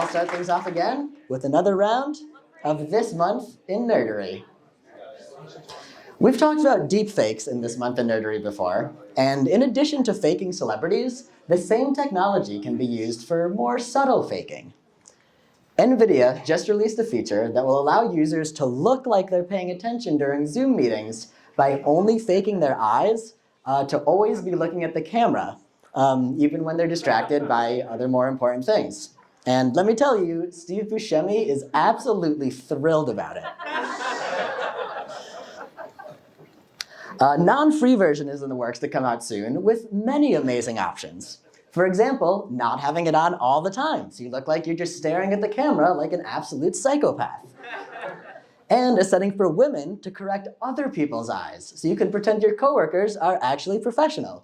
I'll start things off again with another round of This Month in Nerdery. We've talked about deepfakes in This Month in Nerdery before, and in addition to faking celebrities, the same technology can be used for more subtle faking. NVIDIA just released a feature that will allow users to look like they're paying attention during Zoom meetings by only faking their eyes to always be looking at the camera, even when they're distracted by other more important things. And let me tell you, Steve Buscemi is absolutely thrilled about it. A non-free version is in the works to come out soon with many amazing options. For example, not having it on all the time, so you look like you're just staring at the camera like an absolute psychopath. And a setting for women to correct other people's eyes, so you can pretend your coworkers are actually professional.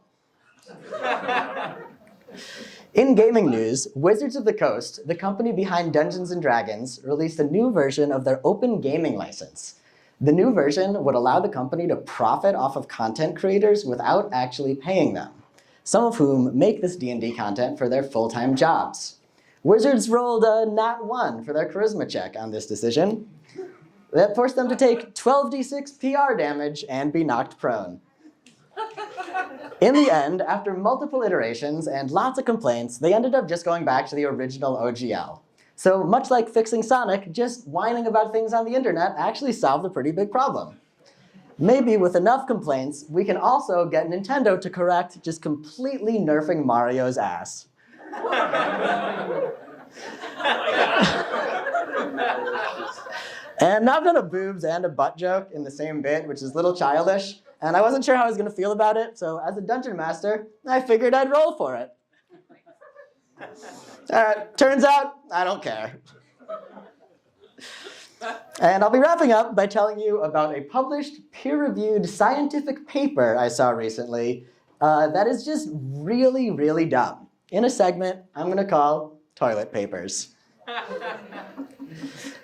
In gaming news, Wizards of the Coast, the company behind Dungeons & Dragons, released a new version of their open gaming license. The new version would allow the company to profit off of content creators without actually paying them, some of whom make this D&D content for their full-time jobs. Wizards rolled a nat 1 for their charisma check on this decision. That forced them to take 12d6 PR damage and be knocked prone. In the end, after multiple iterations and lots of complaints, they ended up just going back to the original OGL. So much like fixing Sonic, just whining about things on the internet actually solved a pretty big problem. Maybe with enough complaints, we can also get Nintendo to correct just completely nerfing Mario's ass. And now I've done a boobs and a butt joke in the same bit, which is a little childish, and I wasn't sure how I was going to feel about it, so as a dungeon master, I figured I'd roll for it. Turns out, I don't care. And I'll be wrapping up by telling you about a published, peer-reviewed scientific paper I saw recently that is just really, really dumb, in a segment I'm going to call Toilet Papers.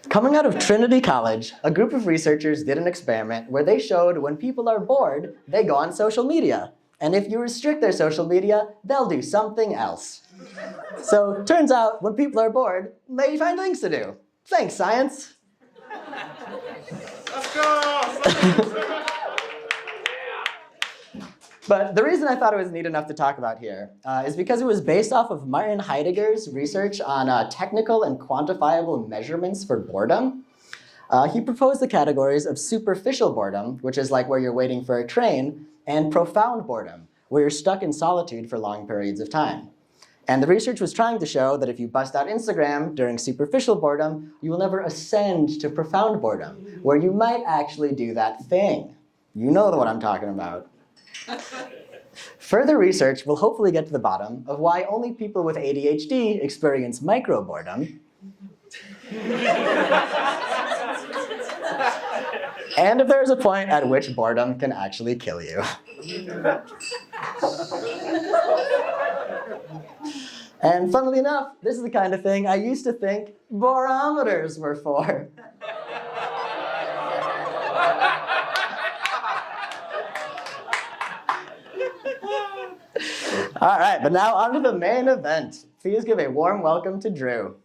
Coming out of Trinity College, a group of researchers did an experiment where they showed when people are bored, they go on social media. And if you restrict their social media, they'll do something else. So, turns out, when people are bored, they find things to do. Thanks, science. Let's go! But the reason I thought it was neat enough to talk about here is because it was based off of Martin Heidegger's research on technical and quantifiable measurements for boredom. He proposed the categories of superficial boredom, which is like where you're waiting for a train, and profound boredom, where you're stuck in solitude for long periods of time. And the research was trying to show that if you bust out Instagram during superficial boredom, you will never ascend to profound boredom, where you might actually do that thing. You know what I'm talking about. Further research will hopefully get to the bottom of why only people with ADHD experience micro-boredom. And if there's a point at which boredom can actually kill you. And funnily enough, this is the kind of thing I used to think borometers were for. All right, but now on to the main event. Please give a warm welcome to Drew.